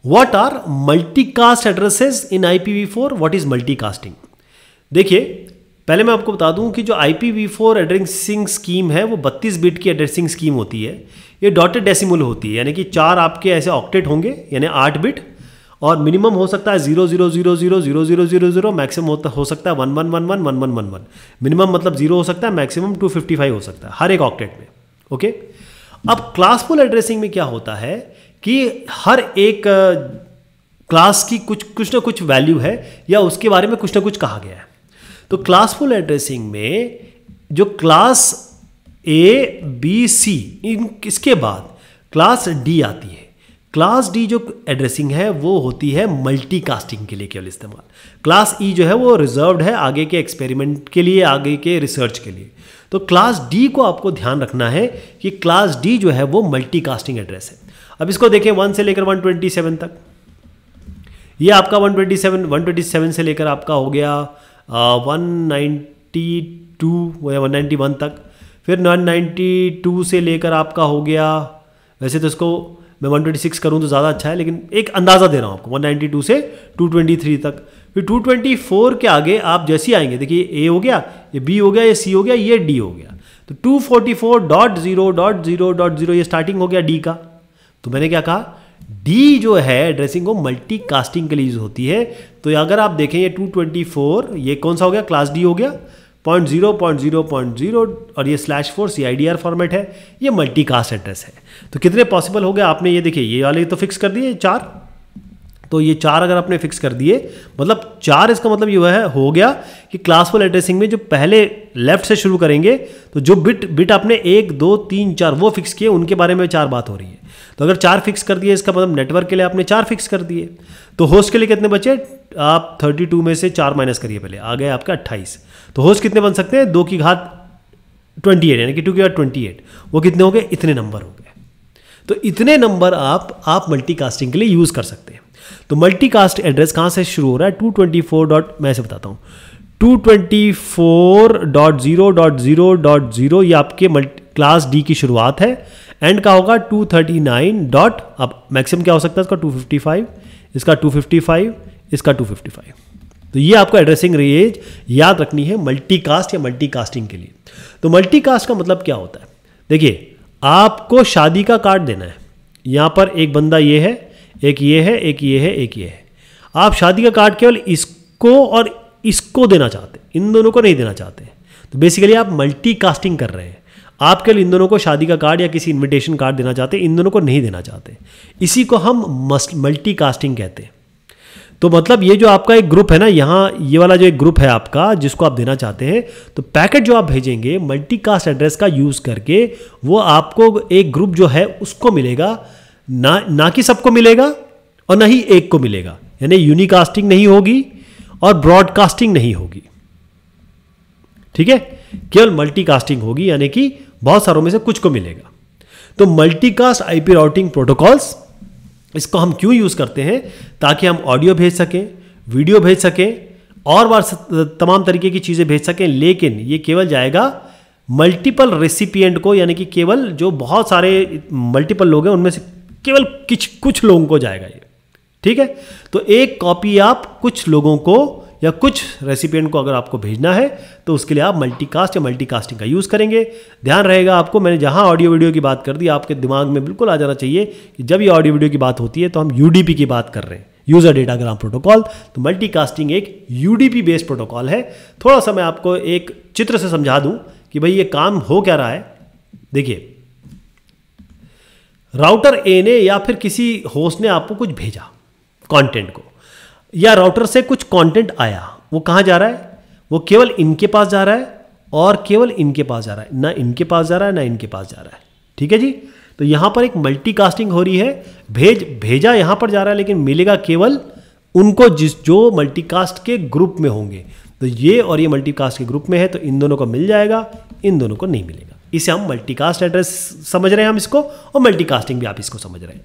What are multicast addresses in IPv4, what is multicasting. देखिए पहले मैं आपको बता दूं कि जो IPv4 एड्रेसिंग स्कीम है वो 32 बिट की एड्रेसिंग स्कीम होती है। ये डॉटेड डेसिमल होती है, यानी कि 4 आपके ऐसे ऑक्टेट होंगे यानी 8 बिट, और मिनिमम हो सकता है 00000000, मैक्सिमम हो सकता है 11111111। मिनिमम मतलब 0 हो सकता है, मैक्सिमम 255 हो सकता है हर एक ऑक्टेट में। ओके, अब क्लासफुल एड्रेसिंग में क्या होता है कि हर एक क्लास की कुछ ना कुछ वैल्यू है या उसके बारे में कुछ ना कुछ कहा गया है। तो क्लासफुल एड्रेसिंग में जो क्लास A, B, C, इसके बाद क्लास D आती है। क्लास D जो एड्रेसिंग है वो होती है मल्टीकास्टिंग के लिए केवल इस्तेमाल। क्लास E जो है वो रिजर्व्ड है आगे के एक्सपेरिमेंट के लिए, आगे के रिसर्च के लिए। तो क्लास D को आपको ध्यान रखना है कि क्लास D जो है वो मल्टीकास्टिंग एड्रेस है। अब इसको देखें 1 से लेकर 127 तक, ये आपका 127 से लेकर आपका हो गया 192 या 191 तक, फिर 192 से लेकर आपका हो गया, वैसे तो इसको मैं 126 करूं तो ज़्यादा अच्छा है, लेकिन एक अंदाज़ा दे रहा हूं आपको, 192 से 223 तक। फिर 224 के आगे आप जैसे ही आएंगे, देखिए A हो गया, ये B हो गया, ये C हो गया, ये D हो गया, तो 244.0.0.0 ये स्टार्टिंग हो गया D का। तो मैंने क्या कहा, D जो है एड्रेसिंग को मल्टीकास्टिंग के लिए यूज होती है। तो अगर आप देखें ये 224, ये कौन सा हो गया, क्लास D हो गया, 0.0.0.0 और ये /4 CIDR फॉर्मेट है, ये मल्टीकास्ट एड्रेस है। तो कितने पॉसिबल हो गए आपने, ये देखिए ये वाले तो फिक्स कर दिए 4, तो ये 4 अगर आपने फिक्स कर दिए मतलब 4, इसका मतलब ये है हो गया कि क्लासफुल एड्रेसिंग में जो पहले लेफ्ट से शुरू करेंगे तो जो बिट आपने 1 2 3 4 वो फिक्स किए, उनके बारे में 4 बात हो रही है। तो अगर 4 फिक्स कर दिए इसका मतलब नेटवर्क के लिए आपने 4 फिक्स कर दिए। तो होस्ट के लिए कितने बचे, आप 32 में से 4 माइनस करिए, पहले आ गए आपका 28। तो होस्ट कितने बन सकते हैं, 2 की घात 28 यानी कि 2 की घात 28, वो कितने हो गए, इतने नंबर हो गए। तो इतने नंबर आप मल्टीकास्टिंग के लिए यूज कर सकते हैं। तो मल्टीकास्ट एड्रेस कहां से शुरू हो रहा है, 224. मैं ऐसे बताता हूं, 224.0.0.0 ये आपके क्लास D की शुरुआत है। एंड का होगा 239. अब मैक्सिमम क्या हो सकता है इसका, 255, इसका 255, इसका 255। तो ये आपको एड्रेसिंग रेंज याद रखनी है मल्टीकास्ट या मल्टीकास्टिंग के लिए। तो मल्टीकास्ट का मतलब क्या होता है, देखिए आपको शादी का कार्ड देना है, यहां पर एक बंदा ये है, एक ये है, एक ये है, एक ये है। आप शादी का कार्ड केवल इसको और इसको देना चाहते हैं, इन दोनों को नहीं देना चाहते। तो बेसिकली आप मल्टीकास्टिंग कर रहे हैं, आप केवल इन दोनों को शादी का कार्ड या किसी इनविटेशन कार्ड देना चाहते हैं, इन दोनों को नहीं देना चाहते। इसी को हम मल्टीकास्टिंग कहते हैं। तो मतलब ये जो आपका एक ग्रुप है ना, यहाँ ये वाला जो एक ग्रुप है आपका जिसको आप देना चाहते हैं, तो पैकेट जो आप भेजेंगे मल्टीकास्ट एड्रेस का यूज करके, वो आपको एक ग्रुप जो है उसको मिलेगा, ना कि सबको मिलेगा और ना ही एक को मिलेगा। यानी यूनिकास्टिंग नहीं होगी और ब्रॉडकास्टिंग नहीं होगी, ठीक है, केवल मल्टीकास्टिंग होगी, यानी कि बहुत सारों में से कुछ को मिलेगा। तो मल्टीकास्ट IP राउटिंग प्रोटोकॉल्स, इसको हम क्यों यूज करते हैं, ताकि हम ऑडियो भेज सकें, वीडियो भेज सकें और बार तमाम तरीके की चीजें भेज सकें। लेकिन ये केवल जाएगा मल्टीपल रेसिपिएंट को, यानी कि केवल जो बहुत सारे मल्टीपल लोग हैं उनमें से केवल कुछ लोगों को जाएगा ये, ठीक है। तो एक कॉपी आप कुछ लोगों को या कुछ रेसिपिएंट को अगर आपको भेजना है तो उसके लिए आप मल्टीकास्ट या मल्टीकास्टिंग का यूज़ करेंगे। ध्यान रहेगा आपको, मैंने जहां ऑडियो वीडियो की बात कर दी, आपके दिमाग में बिल्कुल आ जाना चाहिए कि जब ये ऑडियो वीडियो की बात होती है तो हम UDP की बात कर रहे हैं, यूज़र डेटाग्राम प्रोटोकॉल। तो मल्टीकास्टिंग एक UDP बेस्ड प्रोटोकॉल है। थोड़ा सा मैं आपको एक चित्र से समझा दूं कि भाई ये काम हो क्या रहा है। देखिए, राउटर A ने या फिर किसी होस्ट ने आपको कुछ भेजा कंटेंट को, या राउटर से कुछ कंटेंट आया, वो कहां जा रहा है, वो केवल इनके पास जा रहा है और केवल इनके पास जा रहा है, ना इनके पास जा रहा है ना इनके पास जा रहा है, ठीक है जी। तो यहां पर एक मल्टीकास्टिंग हो रही है, भेजा यहां पर जा रहा है लेकिन मिलेगा केवल उनको जो मल्टीकास्ट के ग्रुप में होंगे। तो ये और ये मल्टीकास्ट के ग्रुप में है तो इन दोनों को मिल जाएगा, इन दोनों को नहीं मिलेगा। इसे हम मल्टीकास्ट एड्रेस समझ रहे हैं हम इसको, और मल्टीकास्टिंग भी आप इसको समझ रहे हैं।